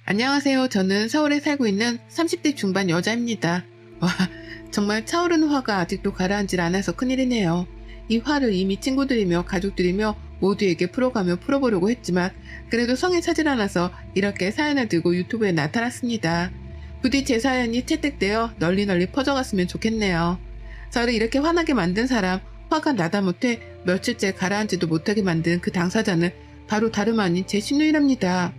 안녕하세요. 저는 서울에 살고 있는 30대 중반 여자입니다. 와, 정말 차오르는 화가 아직도 가라앉질 않아서 큰일이네요. 이 화를 이미 친구들이며 가족들이며 모두에게 풀어보려고 했지만 그래도 성에 차질 않아서 이렇게 사연을 들고 유튜브에 나타났습니다. 부디 제 사연이 채택되어 널리 퍼져갔으면 좋겠네요. 저를 이렇게 화나게 만든 사람, 화가 나다 못해 며칠째 가라앉지도 못하게 만든 그 당사자는 바로 다름 아닌 제 시누이랍니다.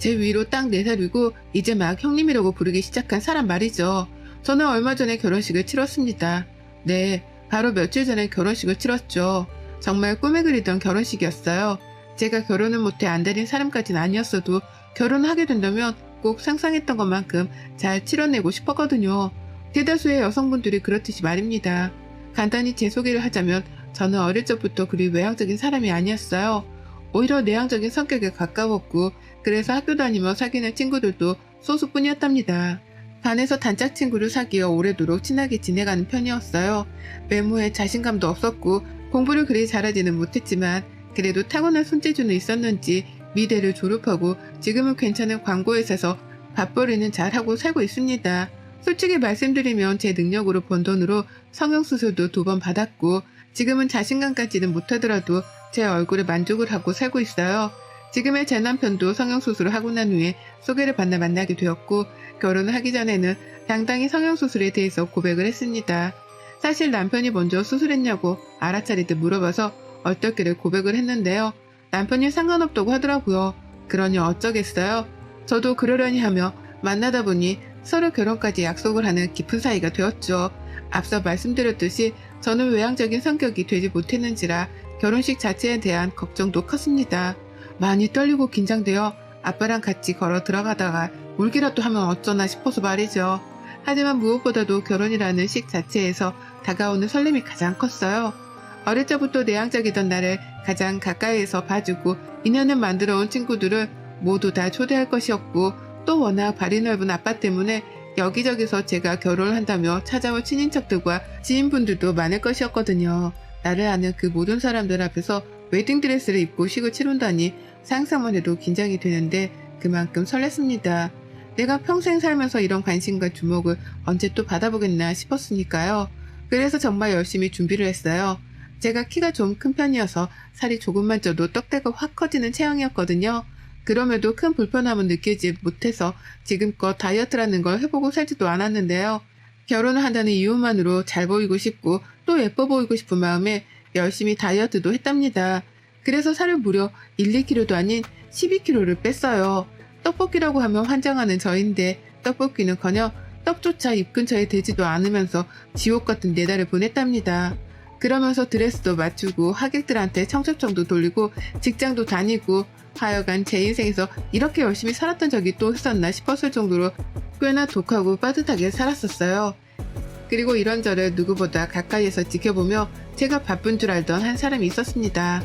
제 위로 딱 4살이고 이제 막 형님이라고 부르기 시작한 사람 말이죠. 저는 얼마 전에 결혼식을 치렀습니다. 네, 바로 며칠 전에 결혼식을 치렀죠. 정말 꿈에 그리던 결혼식이었어요. 제가 결혼을 못해 안달인 사람까지는 아니었어도 결혼하게 된다면 꼭 상상했던 것만큼 잘 치러내고 싶었거든요. 대다수의 여성분들이 그렇듯이 말입니다. 간단히 제 소개를 하자면 저는 어릴 적부터 그리 외향적인 사람이 아니었어요. 오히려 내향적인 성격에 가까웠고 그래서 학교 다니며 사귀는 친구들도 소수뿐이었답니다. 반에서 단짝 친구를 사귀어 오래도록 친하게 지내가는 편이었어요. 외모에 자신감도 없었고 공부를 그리 잘하지는 못했지만 그래도 타고난 손재주는 있었는지 미대를 졸업하고 지금은 괜찮은 광고회사에서 밥벌이는 잘하고 살고 있습니다. 솔직히 말씀드리면 제 능력으로 번 돈으로 성형수술도 2번 받았고 지금은 자신감까지는 못하더라도 제 얼굴에 만족을 하고 살고 있어요. 지금의 제 남편도 성형수술을 하고 난 후에 소개를 받나 만나게 되었고 결혼을 하기 전에는 당당히 성형수술에 대해서 고백을 했습니다. 사실 남편이 먼저 수술했냐고 알아차리듯 물어봐서 얼떨결에 고백을 했는데요. 남편이 상관없다고 하더라고요. 그러니 어쩌겠어요. 저도 그러려니 하며 만나다 보니 서로 결혼까지 약속을 하는 깊은 사이가 되었죠. 앞서 말씀드렸듯이 저는 외향적인 성격이 되지 못했는지라 결혼식 자체에 대한 걱정도 컸습니다. 많이 떨리고 긴장되어 아빠랑 같이 걸어 들어가다가 울기라도 하면 어쩌나 싶어서 말이죠. 하지만 무엇보다도 결혼이라는 식 자체에서 다가오는 설렘이 가장 컸어요. 어릴 적부터 내향적이던 나를 가장 가까이에서 봐주고 인연을 만들어 온 친구들을 모두 다 초대할 것이었고 또 워낙 발이 넓은 아빠 때문에 여기저기서 제가 결혼을 한다며 찾아올 친인척들과 지인분들도 많을 것이었거든요. 나를 아는 그 모든 사람들 앞에서 웨딩드레스를 입고 식을 치른다니 상상만 해도 긴장이 되는데 그만큼 설렜습니다. 내가 평생 살면서 이런 관심과 주목을 언제 또 받아보겠나 싶었으니까요. 그래서 정말 열심히 준비를 했어요. 제가 키가 좀 큰 편이어서 살이 조금만 쪄도 떡대가 확 커지는 체형이었거든요. 그럼에도 큰 불편함은 느끼지 못해서 지금껏 다이어트라는 걸 해보고 살지도 않았는데요. 결혼을 한다는 이유만으로 잘 보이고 싶고 또 예뻐 보이고 싶은 마음에 열심히 다이어트도 했답니다. 그래서 살을 무려 1~2kg도 아닌 12kg를 뺐어요. 떡볶이라고 하면 환장하는 저인데 떡볶이는커녕 떡조차 입 근처에 대지도 않으면서 지옥 같은 4달을 보냈답니다. 그러면서 드레스도 맞추고 하객들한테 청첩장도 돌리고 직장도 다니고 하여간 제 인생에서 이렇게 열심히 살았던 적이 또 있었나 싶었을 정도로 꽤나 독하고 빠듯하게 살았었어요. 그리고 이런저런 누구보다 가까이에서 지켜보며 제가 바쁜 줄 알던 한 사람이 있었습니다.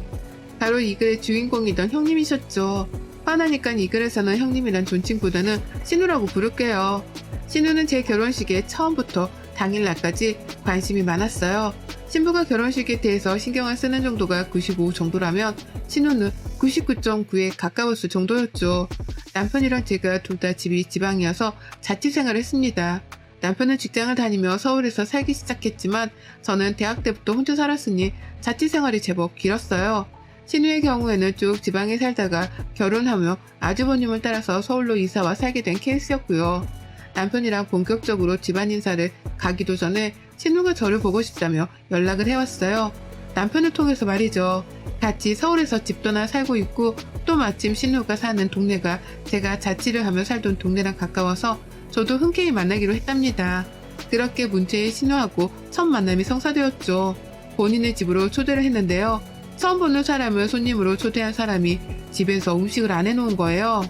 바로 이 글의 주인공이던 형님이셨죠. 화나니까 이 글에서는 형님이란 존칭보다는 신우라고 부를게요. 신우는 제 결혼식에 처음부터 당일날까지 관심이 많았어요. 신부가 결혼식에 대해서 신경을 쓰는 정도가 95 정도라면 신우는 99.9에 가까웠을 정도였죠. 남편이랑 제가 둘 다 집이 지방이어서 자취생활을 했습니다. 남편은 직장을 다니며 서울에서 살기 시작했지만 저는 대학 때부터 혼자 살았으니 자취생활이 제법 길었어요. 신우의 경우에는 쭉 지방에 살다가 결혼하며 아주버님을 따라서 서울로 이사와 살게 된 케이스였고요. 남편이랑 본격적으로 집안 인사를 가기도 전에 신우가 저를 보고 싶다며 연락을 해왔어요. 남편을 통해서 말이죠. 같이 서울에서 집도 하나 살고 있고 또 마침 신우가 사는 동네가 제가 자취를 하며 살던 동네랑 가까워서 저도 흔쾌히 만나기로 했답니다. 그렇게 문제의 신우하고 첫 만남이 성사되었죠. 본인의 집으로 초대를 했는데요. 처음 보는 사람을 손님으로 초대한 사람이 집에서 음식을 안 해놓은 거예요.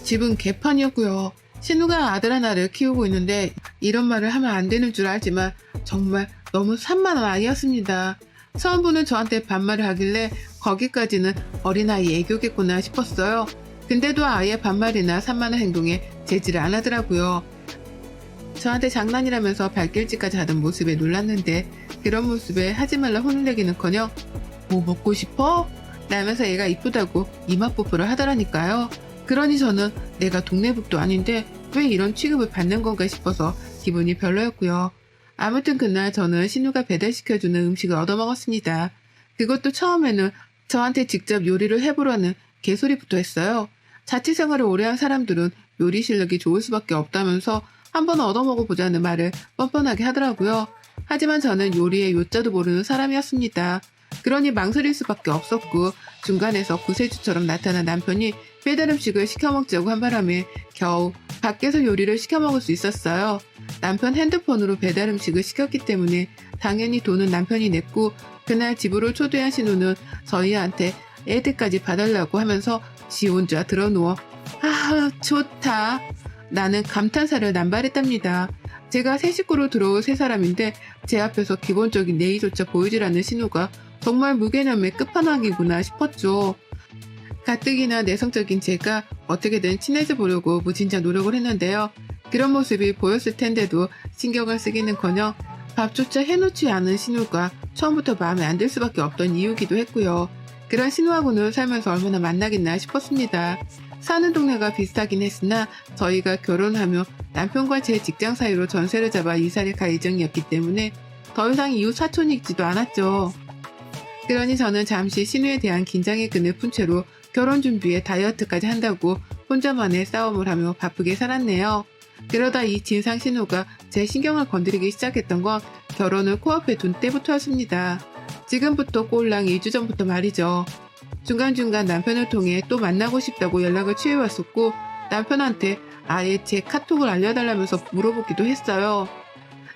집은 개판이었고요. 신우가 아들 하나를 키우고 있는데 이런 말을 하면 안 되는 줄 알지만 정말 너무 산만한 아이였습니다. 처음 보는 저한테 반말을 하길래 거기까지는 어린아이 애교겠구나 싶었어요. 근데도 아이의 반말이나 산만한 행동에 제지를 안 하더라고요. 저한테 장난이라면서 발길질까지 하던 모습에 놀랐는데 그런 모습에 하지 말라 혼을 내기는커녕 뭐 먹고 싶어? 라면서 얘가 이쁘다고 이마 뽀뽀를 하더라니까요. 그러니 저는 내가 동네북도 아닌데 왜 이런 취급을 받는 건가 싶어서 기분이 별로였고요. 아무튼 그날 저는 신우가 배달시켜주는 음식을 얻어먹었습니다. 그것도 처음에는 저한테 직접 요리를 해보라는 개소리부터 했어요. 자취생활을 오래 한 사람들은 요리 실력이 좋을 수밖에 없다면서 한번 얻어먹어보자는 말을 뻔뻔하게 하더라고요. 하지만 저는 요리의 요자도 모르는 사람이었습니다. 그러니 망설일 수밖에 없었고 중간에서 구세주처럼 나타난 남편이 배달 음식을 시켜먹자고 한 바람에 겨우 밖에서 요리를 시켜먹을 수 있었어요. 남편 핸드폰으로 배달 음식을 시켰기 때문에 당연히 돈은 남편이 냈고 그날 집으로 초대한 신우는 저희한테 애들까지 봐달라고 하면서 지 혼자 들어누워 아 좋다 나는 감탄사를 남발했답니다. 제가 새 식구로 들어올 세 사람인데 제 앞에서 기본적인 예의조차 보이질 않는 신우가 정말 무개념의 끝판왕이구나 싶었죠. 가뜩이나 내성적인 제가 어떻게든 친해져 보려고 무진장 노력을 했는데요. 그런 모습이 보였을 텐데도 신경을 쓰기는커녕 밥조차 해놓지 않은 신우가 처음부터 마음에 안 들 수밖에 없던 이유기도 했고요. 그런 신우하고는 살면서 얼마나 만나겠나 싶었습니다. 사는 동네가 비슷하긴 했으나 저희가 결혼하며 남편과 제 직장 사이로 전세를 잡아 이사를 갈 예정이었기 때문에 더 이상 이웃 사촌이지도 않았죠. 그러니 저는 잠시 신우에 대한 긴장의 끈을 푼 채로 결혼 준비에 다이어트까지 한다고 혼자만의 싸움을 하며 바쁘게 살았네요. 그러다 이 진상 신우가 제 신경을 건드리기 시작했던 건 결혼을 코앞에 둔 때부터였습니다. 지금부터 꼴랑 2주 전부터 말이죠. 중간중간 남편을 통해 또 만나고 싶다고 연락을 취해왔었고 남편한테 아예 제 카톡을 알려달라면서 물어보기도 했어요.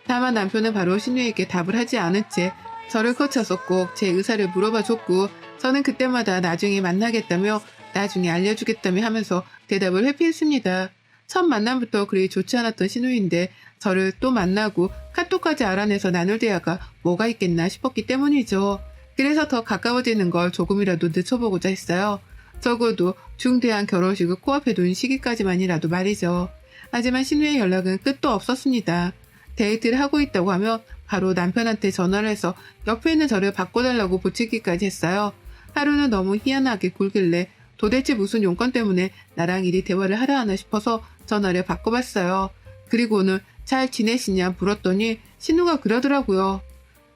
다만 남편은 바로 신우에게 답을 하지 않은 채 저를 거쳐서 꼭 제 의사를 물어봐줬고 저는 그때마다 나중에 만나겠다며 나중에 알려주겠다며 하면서 대답을 회피했습니다. 첫 만남부터 그리 좋지 않았던 신우인데 저를 또 만나고 카톡까지 알아내서 나눌 대화가 뭐가 있겠나 싶었기 때문이죠. 그래서 더 가까워지는 걸 조금이라도 늦춰보고자 했어요. 적어도 중대한 결혼식을 코앞에 둔 시기까지만이라도 말이죠. 하지만 신우의 연락은 끝도 없었습니다. 데이트를 하고 있다고 하면 바로 남편한테 전화를 해서 옆에 있는 저를 바꿔달라고 부추기까지 했어요. 하루는 너무 희한하게 굴길래 도대체 무슨 용건 때문에 나랑 이리 대화를 하려 하나 싶어서 전화를 바꿔봤어요. 그리고는 잘 지내시냐 물었더니 신우가 그러더라고요.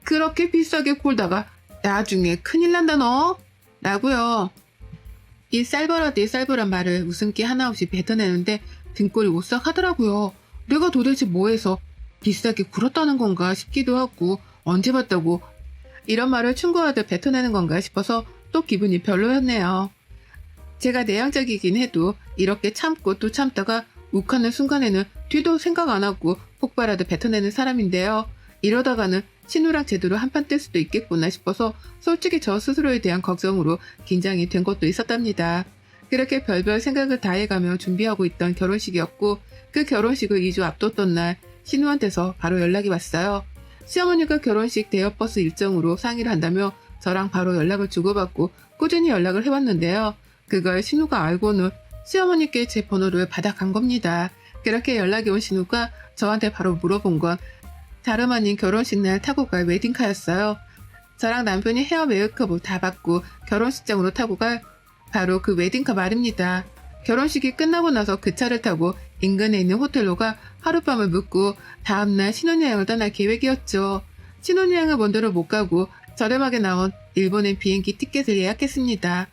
그렇게 비싸게 콜다가 나중에 큰일 난다 너? 라고요. 이 쌀벌어디 쌀벌한 말을 웃음기 하나 없이 뱉어내는데 등골이 오싹하더라고요. 내가 도대체 뭐해서 비싸게 굴었다는 건가 싶기도 하고 언제 봤다고 이런 말을 충고하듯 뱉어내는 건가 싶어서 또 기분이 별로였네요. 제가 내향적이긴 해도 이렇게 참고 또 참다가 욱하는 순간에는 뒤도 생각 안 하고 폭발하듯 뱉어내는 사람인데요. 이러다가는 신우랑 제대로 한판 뜰 수도 있겠구나 싶어서 솔직히 저 스스로에 대한 걱정으로 긴장이 된 것도 있었답니다. 그렇게 별별 생각을 다 해가며 준비하고 있던 결혼식이었고 그 결혼식을 2주 앞뒀던 날 신우한테서 바로 연락이 왔어요. 시어머니가 결혼식 대여버스 일정으로 상의를 한다며 저랑 바로 연락을 주고받고 꾸준히 연락을 해왔는데요. 그걸 신우가 알고는 시어머니께 제 번호를 받아간 겁니다. 그렇게 연락이 온 신우가 저한테 바로 물어본 건 다름 아닌 결혼식 날 타고 갈 웨딩카였어요. 저랑 남편이 헤어 메이크업을 다 받고 결혼식장으로 타고 갈 바로 그 웨딩카 말입니다. 결혼식이 끝나고 나서 그 차를 타고 인근에 있는 호텔로 가 하룻밤을 묵고 다음날 신혼여행을 떠날 계획이었죠. 신혼여행을 먼저로 못 가고 저렴하게 나온 일본행 비행기 티켓을 예약했습니다.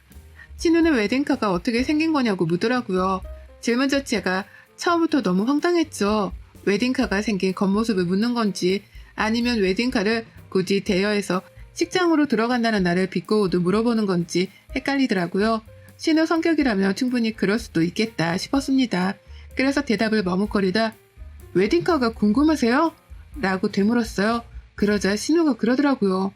신우는 웨딩카가 어떻게 생긴 거냐고 묻더라고요. 질문 자체가 처음부터 너무 황당했죠. 웨딩카가 생긴 겉모습을 묻는 건지 아니면 웨딩카를 굳이 대여해서 식장으로 들어간다는 날을 비꼬고도 물어보는 건지 헷갈리더라고요. 신우 성격이라면 충분히 그럴 수도 있겠다 싶었습니다. 그래서 대답을 머뭇거리다 웨딩카가 궁금하세요? 라고 되물었어요. 그러자 신우가 그러더라고요.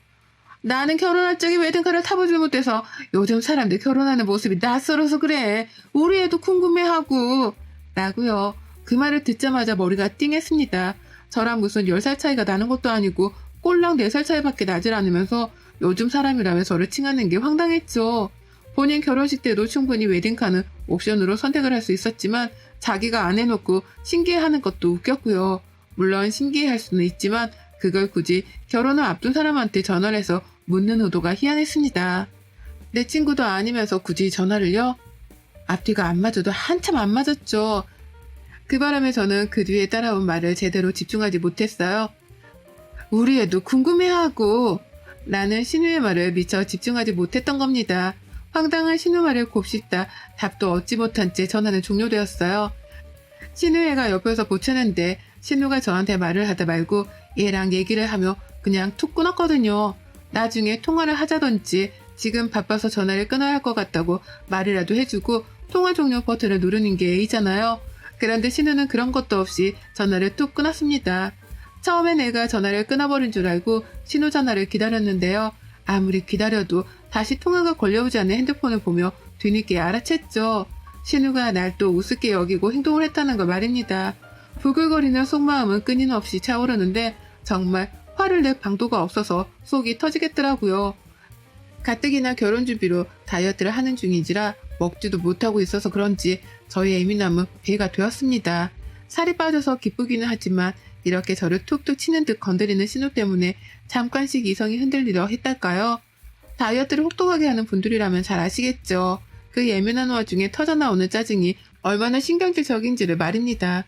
나는 결혼할 적에 웨딩카를 타보지 못해서 요즘 사람들 결혼하는 모습이 낯설어서 그래. 우리 애도 궁금해하고 라고요. 그 말을 듣자마자 머리가 띵했습니다. 저랑 무슨 10살 차이가 나는 것도 아니고 꼴랑 4살 차이밖에 나질 않으면서 요즘 사람이라며 저를 칭하는 게 황당했죠. 본인 결혼식 때도 충분히 웨딩카는 옵션으로 선택을 할 수 있었지만 자기가 안 해놓고 신기해하는 것도 웃겼고요. 물론 신기해할 수는 있지만 그걸 굳이 결혼을 앞둔 사람한테 전화를 해서 묻는 의도가 희한했습니다. 내 친구도 아니면서 굳이 전화를요? 앞뒤가 안 맞아도 한참 안 맞았죠. 그 바람에 저는 그 뒤에 따라온 말을 제대로 집중하지 못했어요. 우리 애도 궁금해하고 나는 신우의 말을 미처 집중하지 못했던 겁니다. 황당한 신우 말을 곱씹다 답도 얻지 못한 채 전화는 종료되었어요. 신우애가 옆에서 보채는데 신우가 저한테 말을 하다 말고 얘랑 얘기를 하며 그냥 툭 끊었거든요. 나중에 통화를 하자던지 지금 바빠서 전화를 끊어야 할 것 같다고 말이라도 해주고 통화 종료 버튼을 누르는 게 A잖아요. 그런데 신우는 그런 것도 없이 전화를 뚝 끊었습니다. 처음에 내가 전화를 끊어버린 줄 알고 신우 전화를 기다렸는데요. 아무리 기다려도 다시 통화가 걸려오지 않는 핸드폰을 보며 뒤늦게 알아챘죠. 신우가 날 또 우습게 여기고 행동을 했다는 걸 말입니다. 부글거리는 속마음은 끊임없이 차오르는데 정말 화를 낼 방도가 없어서 속이 터지겠더라고요. 가뜩이나 결혼 준비로 다이어트를 하는 중인지라 먹지도 못하고 있어서 그런지 저희 예민함은 배가 되었습니다. 살이 빠져서 기쁘기는 하지만 이렇게 저를 툭툭 치는 듯 건드리는 신호 때문에 잠깐씩 이성이 흔들리려 했달까요? 다이어트를 혹독하게 하는 분들이라면 잘 아시겠죠. 그 예민한 와중에 터져나오는 짜증이 얼마나 신경질적인지를 말입니다.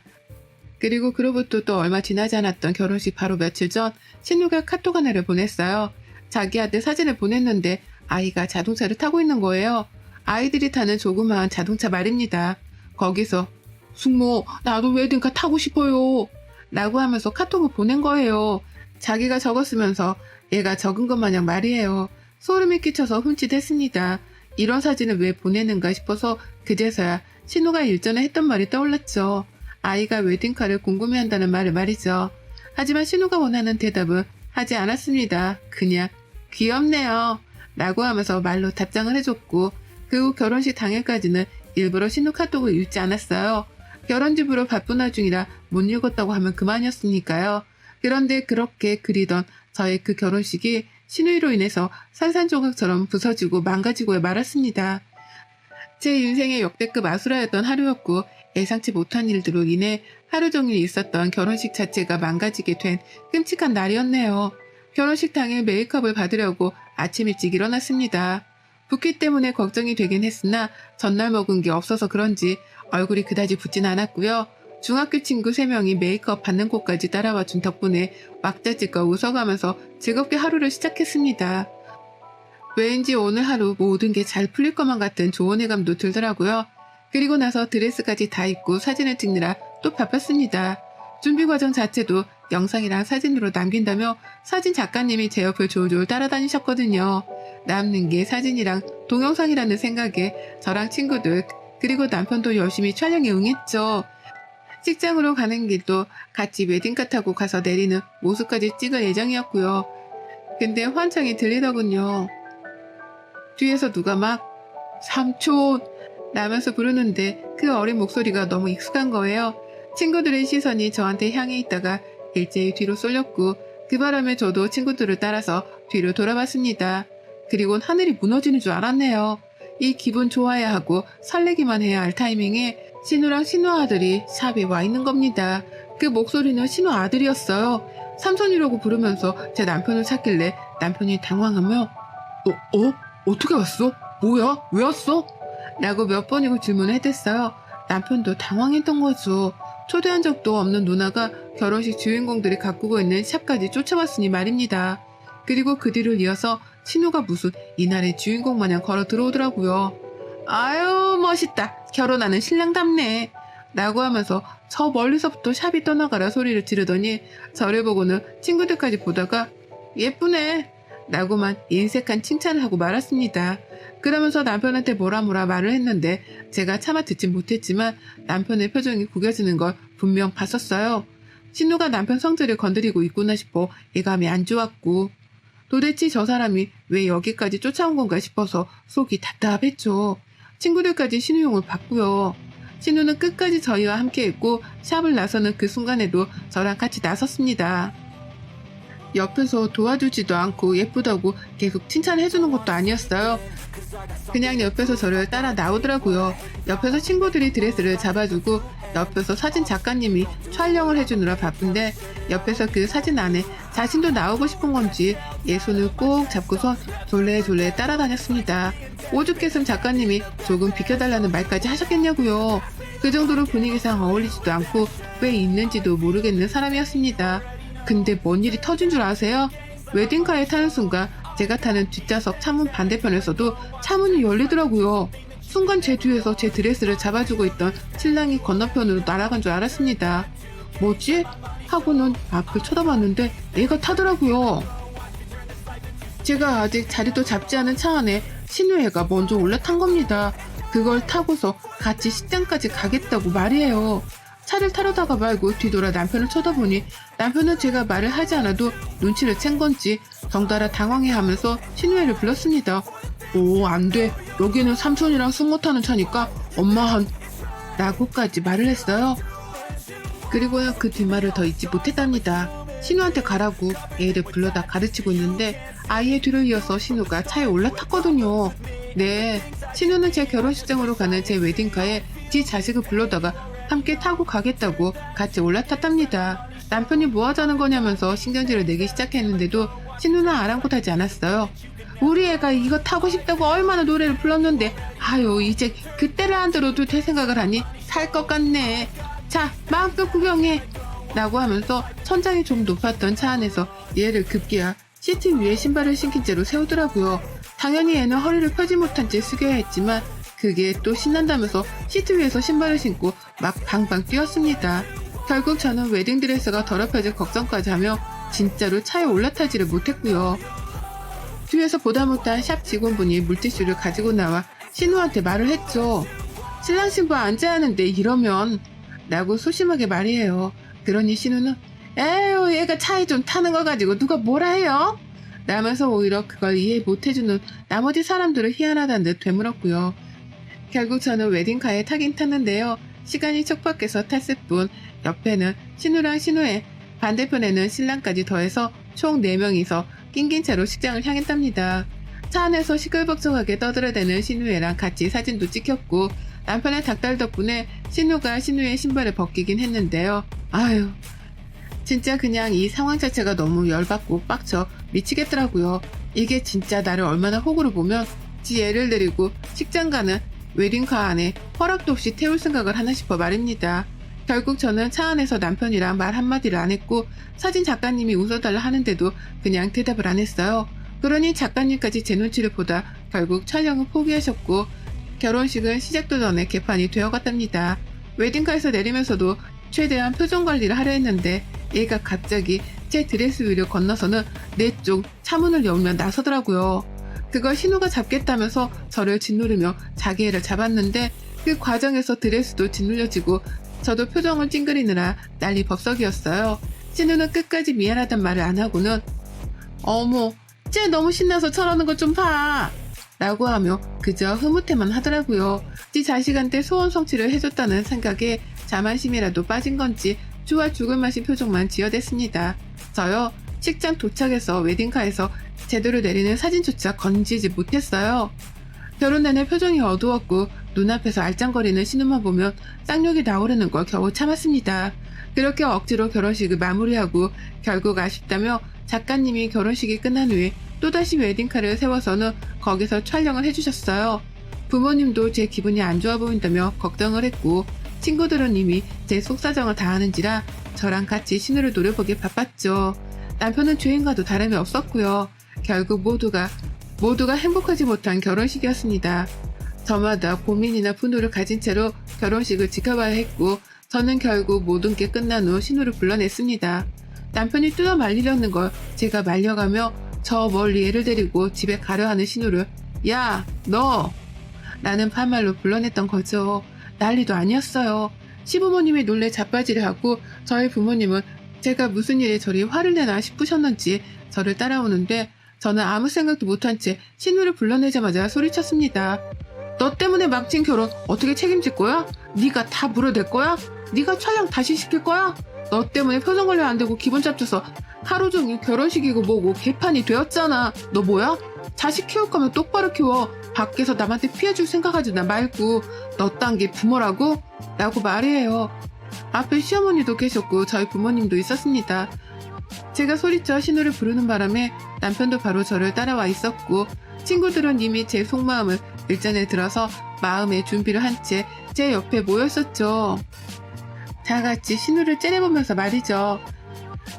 그리고 그로부터 또 얼마 지나지 않았던 결혼식 바로 며칠 전 신우가 카톡 하나를 보냈어요. 자기한테 사진을 보냈는데 아이가 자동차를 타고 있는 거예요. 아이들이 타는 조그마한 자동차 말입니다. 거기서 숙모 나도 웨딩카 타고 싶어요 라고 하면서 카톡을 보낸 거예요. 자기가 적었으면서 얘가 적은 것 마냥 말이에요. 소름이 끼쳐서 흠칫했습니다. 이런 사진을 왜 보내는가 싶어서 그제서야 신우가 일전에 했던 말이 떠올랐죠. 아이가 웨딩카를 궁금해한다는 말을 말이죠. 하지만 신우가 원하는 대답은 하지 않았습니다. 그냥 귀엽네요 라고 하면서 말로 답장을 해줬고 그 후 결혼식 당일까지는 일부러 신우 카톡을 읽지 않았어요. 결혼 준비로 바쁜 와중이라 못 읽었다고 하면 그만이었으니까요. 그런데 그렇게 그리던 저의 그 결혼식이 신우이로 인해서 산산조각처럼 부서지고 망가지고 말았습니다. 제 인생의 역대급 아수라였던 하루였고 예상치 못한 일들로 인해 하루 종일 있었던 결혼식 자체가 망가지게 된 끔찍한 날이었네요. 결혼식 당일 메이크업을 받으려고 아침 일찍 일어났습니다. 붓기 때문에 걱정이 되긴 했으나 전날 먹은 게 없어서 그런지 얼굴이 그다지 붓진 않았고요. 중학교 친구 3명이 메이크업 받는 곳까지 따라와 준 덕분에 왁자지껄 웃어가면서 즐겁게 하루를 시작했습니다. 왠지 오늘 하루 모든 게 잘 풀릴 것만 같은 좋은 예감도 들더라고요. 그리고 나서 드레스까지 다 입고 사진을 찍느라 또 바빴습니다. 준비 과정 자체도 영상이랑 사진으로 남긴다며 사진 작가님이 제 옆을 졸졸 따라다니셨거든요. 남는 게 사진이랑 동영상이라는 생각에 저랑 친구들 그리고 남편도 열심히 촬영에 응했죠. 직장으로 가는 길도 같이 웨딩카 타고 가서 내리는 모습까지 찍을 예정이었고요. 근데 환청이 들리더군요. 뒤에서 누가 막 삼촌 라면서 부르는데 그 어린 목소리가 너무 익숙한 거예요. 친구들의 시선이 저한테 향해 있다가 일제히 뒤로 쏠렸고 그 바람에 저도 친구들을 따라서 뒤로 돌아봤습니다. 그리곤 하늘이 무너지는 줄 알았네요. 이 기분 좋아야 하고 설레기만 해야 할 타이밍에 신우랑 신우 아들이 샵에 와 있는 겁니다. 그 목소리는 신우 아들이었어요. 삼촌이라고 부르면서 제 남편을 찾길래 남편이 당황하며 어떻게 왔어? 뭐야? 왜 왔어? 라고 몇 번이고 질문을 해댔어요. 남편도 당황했던 거죠. 초대한 적도 없는 누나가 결혼식 주인공들이 가꾸고 있는 샵까지 쫓아왔으니 말입니다. 그리고 그 뒤를 이어서 신우가 무슨 이날의 주인공 마냥 걸어 들어오더라고요. 아유 멋있다. 결혼하는 신랑답네. 라고 하면서 저 멀리서부터 샵이 떠나가라 소리를 지르더니 저를 보고는 친구들까지 보다가 예쁘네. 라고만 인색한 칭찬을 하고 말았습니다. 그러면서 남편한테 뭐라 말을 했는데 제가 차마 듣진 못했지만 남편의 표정이 구겨지는 걸 분명 봤었어요. 신우가 남편 성질을 건드리고 있구나 싶어 예감이 안 좋았고 도대체 저 사람이 왜 여기까지 쫓아온 건가 싶어서 속이 답답했죠. 친구들까지 신우용을 봤고요. 신우는 끝까지 저희와 함께했고 샵을 나서는 그 순간에도 저랑 같이 나섰습니다. 옆에서 도와주지도 않고 예쁘다고 계속 칭찬해주는 것도 아니었어요. 그냥 옆에서 저를 따라 나오더라고요. 옆에서 친구들이 드레스를 잡아주고 옆에서 사진 작가님이 촬영을 해주느라 바쁜데 옆에서 그 사진 안에 자신도 나오고 싶은 건지 얘 손을 꼭 잡고선 졸래졸래 따라다녔습니다. 오죽했으면 작가님이 조금 비켜달라는 말까지 하셨겠냐고요. 그 정도로 분위기상 어울리지도 않고 왜 있는지도 모르겠는 사람이었습니다. 근데 뭔 일이 터진 줄 아세요? 웨딩카에 타는 순간 제가 타는 뒷좌석 차문 반대편에서도 차문이 열리더라고요. 순간 제 뒤에서 제 드레스를 잡아주고 있던 신랑이 건너편으로 날아간 줄 알았습니다. 뭐지? 하고는 앞을 쳐다봤는데 애가 타더라고요. 제가 아직 자리도 잡지 않은 차 안에 신우애가 먼저 올라탄 겁니다. 그걸 타고서 같이 식장까지 가겠다고 말이에요. 차를 타려다가 말고 뒤돌아 남편을 쳐다보니 남편은 제가 말을 하지 않아도 눈치를 챈 건지 덩달아 당황해하면서 신우애를 불렀습니다. 오, 안 돼. 여기는 삼촌이랑 승모 타는 차니까 엄마한 라고까지 말을 했어요. 그리고요, 그 뒷말을 더 잊지 못했답니다. 신우한테 가라고 애를 불러다 가르치고 있는데 아이의 뒤를 이어서 신우가 차에 올라탔거든요. 네, 신우는 제 결혼식장으로 가는 제 웨딩카에 지 자식을 불러다가 함께 타고 가겠다고 같이 올라탔답니다. 남편이 뭐 하자는 거냐면서 신경질을 내기 시작했는데도 신우는 아랑곳하지 않았어요. 우리 애가 이거 타고 싶다고 얼마나 노래를 불렀는데 아유, 이제 그때를 안 들어도 될 생각을 하니 살 것 같네. 자, 마음껏 구경해 라고 하면서 천장이 좀 높았던 차 안에서 얘를 급기야 시트 위에 신발을 신긴 채로 세우더라고요. 당연히 얘는 허리를 펴지 못한 채 숙여야 했지만 그게 또 신난다면서 시트 위에서 신발을 신고 막 방방 뛰었습니다. 결국 저는 웨딩드레스가 더럽혀질 걱정까지 하며 진짜로 차에 올라타지를 못했고요. 뒤에서 보다 못한 샵 직원분이 물티슈를 가지고 나와 신우한테 말을 했죠. 신랑 신부 앉아야 하는데 이러면 라고 소심하게 말이에요. 그러니 신우는 에휴, 얘가 차에 좀 타는 거 가지고 누가 뭐라 해요? 라면서 오히려 그걸 이해 못해주는 나머지 사람들을 희한하다는 듯 되물었고요. 결국 저는 웨딩카에 타긴 탔는데요. 시간이 촉박해서 탔을 뿐 옆에는 신우랑 신우의 반대편에는 신랑까지 더해서 총 4명이서 낑긴 채로 식장을 향했답니다. 차 안에서 시끌벅적하게 떠들어대는 신우애랑 같이 사진도 찍혔고 남편의 닭달 덕분에 신우가 신우의 신발을 벗기긴 했는데요. 아유, 진짜 그냥 이 상황 자체가 너무 열받고 빡쳐 미치겠더라고요. 이게 진짜 나를 얼마나 호구로 보면 지 애를 데리고 식장 가는 웨딩카 안에 허락도 없이 태울 생각을 하나 싶어 말입니다. 결국 저는 차 안에서 남편이랑 말 한마디를 안 했고 사진 작가님이 웃어달라 하는데도 그냥 대답을 안 했어요. 그러니 작가님까지 제 눈치를 보다 결국 촬영을 포기하셨고 결혼식은 시작도 전에 개판이 되어갔답니다. 웨딩카에서 내리면서도 최대한 표정 관리를 하려 했는데 얘가 갑자기 제 드레스 위를 건너서는 내 쪽 차문을 열면 나서더라고요. 그걸 신우가 잡겠다면서 저를 짓누르며 자기 애를 잡았는데 그 과정에서 드레스도 짓눌려지고 저도 표정을 찡그리느라 난리 법석이었어요. 신우는 끝까지 미안하단 말을 안 하고는 어머, 쟤 너무 신나서 저러는 것 좀 봐! 라고 하며 그저 흐뭇해만 하더라고요. 지 자식한테 소원 성취를 해줬다는 생각에 자만심이라도 빠진 건지 좋아 죽을 맛인 표정만 지어댔습니다. 저요, 식장 도착해서 웨딩카에서 제대로 내리는 사진조차 건지지 못했어요. 결혼 내내 표정이 어두웠고 눈앞에서 알짱거리는 신우만 보면 쌍욕이 나오려는 걸 겨우 참았습니다. 그렇게 억지로 결혼식을 마무리하고 결국 아쉽다며 작가님이 결혼식이 끝난 후에 또다시 웨딩카를 세워서는 거기서 촬영을 해주셨어요. 부모님도 제 기분이 안 좋아 보인다며 걱정을 했고 친구들은 이미 제 속사정을 다 아는지라 저랑 같이 신우를 노려보기 바빴죠. 남편은 주인과도 다름이 없었고요. 결국 모두가 행복하지 못한 결혼식이었습니다. 저마다 고민이나 분노를 가진 채로 결혼식을 지켜봐야 했고 저는 결국 모든 게 끝난 후 신우를 불러냈습니다. 남편이 뜯어 말리려는 걸 제가 말려가며 저 멀리 애를 데리고 집에 가려 하는 신우를 야, 너! 라는 반말로 불러냈던 거죠. 난리도 아니었어요. 시부모님이 놀래 자빠지려 하고 저희 부모님은 제가 무슨 일에 저리 화를 내나 싶으셨는지 저를 따라오는데 저는 아무 생각도 못한 채 신우를 불러내자마자 소리쳤습니다. 너 때문에 망친 결혼 어떻게 책임질 거야? 네가 다 물어댈 거야? 네가 촬영 다시 시킬 거야? 너 때문에 표정 관리 안 되고 기분 잡쳐서 하루 종일 결혼식이고 뭐고 개판이 되었잖아. 너 뭐야? 자식 키울 거면 똑바로 키워. 밖에서 남한테 피해줄 생각하지 나 말고. 너 딴 게 부모라고? 라고 말해요. 앞에 시어머니도 계셨고 저희 부모님도 있었습니다. 제가 소리쳐 신우를 부르는 바람에 남편도 바로 저를 따라와 있었고 친구들은 이미 제 속마음을 일전에 들어서 마음의 준비를 한 채 제 옆에 모였었죠. 다 같이 신우를 째려보면서 말이죠.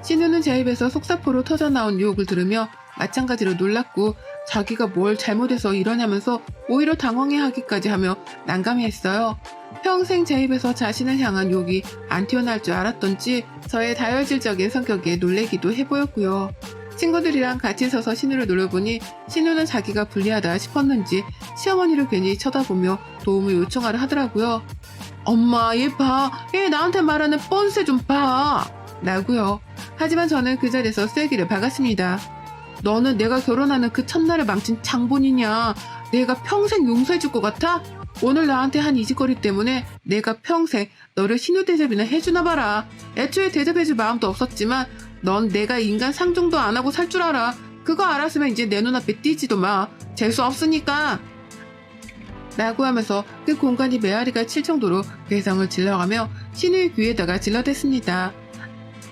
신우는 제 입에서 속사포로 터져나온 유혹을 들으며 마찬가지로 놀랐고 자기가 뭘 잘못해서 이러냐면서 오히려 당황해하기까지 하며 난감해했어요. 평생 제 입에서 자신을 향한 욕이 안 튀어나올 줄 알았던지 저의 다혈질적인 성격에 놀래기도 해보였고요. 친구들이랑 같이 서서 신우를 놀려보니 신우는 자기가 불리하다 싶었는지 시어머니를 괜히 쳐다보며 도움을 요청하려 하더라고요. 엄마, 얘 봐. 얘 나한테 말하는 뻔세 좀 봐. 라고요. 하지만 저는 그 자리에서 쐐기를 박았습니다. 너는 내가 결혼하는 그 첫날을 망친 장본이냐? 내가 평생 용서해줄 것 같아? 오늘 나한테 한 이 짓거리 때문에 내가 평생 너를 신우 대접이나 해주나 봐라. 애초에 대접해줄 마음도 없었지만 넌 내가 인간 상종도 안 하고 살 줄 알아. 그거 알았으면 이제 내 눈앞에 띄지도 마. 재수 없으니까. 라고 하면서 그 공간이 메아리가 칠 정도로 괴성을 질러가며 신우의 귀에다가 질러댔습니다.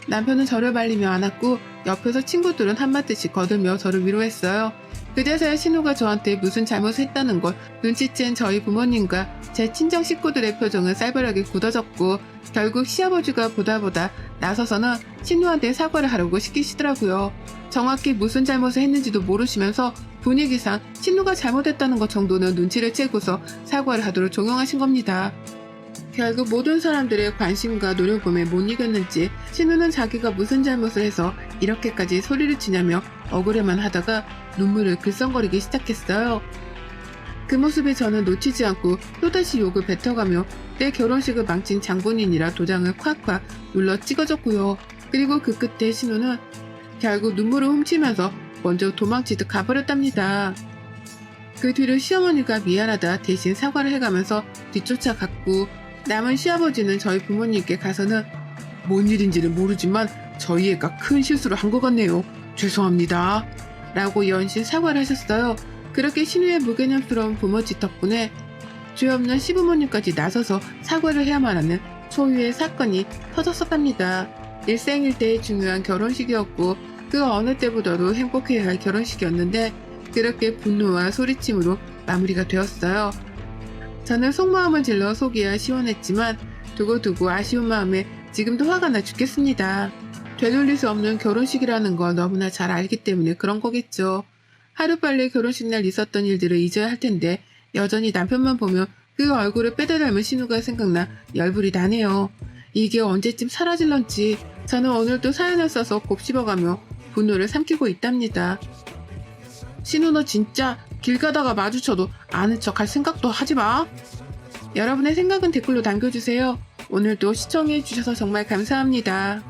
남편은 저를 말리며 안았고 옆에서 친구들은 한마디씩 거들며 저를 위로했어요. 그제서야 신우가 저한테 무슨 잘못을 했다는 걸 눈치챈 저희 부모님과 제 친정 식구들의 표정은 쌀벌하게 굳어졌고 결국 시아버지가 보다 나서서는 신우한테 사과를 하라고 시키시더라고요. 정확히 무슨 잘못을 했는지도 모르시면서 분위기상 신우가 잘못했다는 것 정도는 눈치를 채고서 사과를 하도록 종용하신 겁니다. 결국 모든 사람들의 관심과 노려봄에 못 이겼는지 신우는 자기가 무슨 잘못을 해서 이렇게까지 소리를 치냐며 억울해만 하다가 눈물을 글썽거리기 시작했어요. 그 모습에 저는 놓치지 않고 또다시 욕을 뱉어가며 내 결혼식을 망친 장본인이라 도장을 콱콱 눌러 찍어줬고요. 그리고 그 끝에 신우는 결국 눈물을 훔치면서 먼저 도망치듯 가버렸답니다. 그 뒤로 시어머니가 미안하다 대신 사과를 해가면서 뒤쫓아갔고 남은 시아버지는 저희 부모님께 가서는 뭔 일인지는 모르지만 저희 애가 큰 실수를 한 것 같네요. 죄송합니다. 라고 연신 사과를 하셨어요. 그렇게 신우의 무개념스러운 부모짓 덕분에 죄 없는 시부모님까지 나서서 사과를 해야만 하는 초유의 사건이 터졌었답니다. 일생일대의 중요한 결혼식이었고 그 어느 때보다도 행복해야 할 결혼식이었는데 그렇게 분노와 소리침으로 마무리가 되었어요. 저는 속마음을 질러 속이야 시원했지만 두고두고 아쉬운 마음에 지금도 화가 나 죽겠습니다. 되돌릴 수 없는 결혼식이라는 걸 너무나 잘 알기 때문에 그런 거겠죠. 하루빨리 결혼식 날 있었던 일들을 잊어야 할 텐데 여전히 남편만 보면 그 얼굴을 빼다 닮은 신우가 생각나 열불이 나네요. 이게 언제쯤 사라질런지 저는 오늘도 사연을 써서 곱씹어가며 분노를 삼키고 있답니다. 신우 너 진짜 길 가다가 마주쳐도 아는 척 할 생각도 하지 마. 여러분의 생각은 댓글로 남겨주세요. 오늘도 시청해주셔서 정말 감사합니다.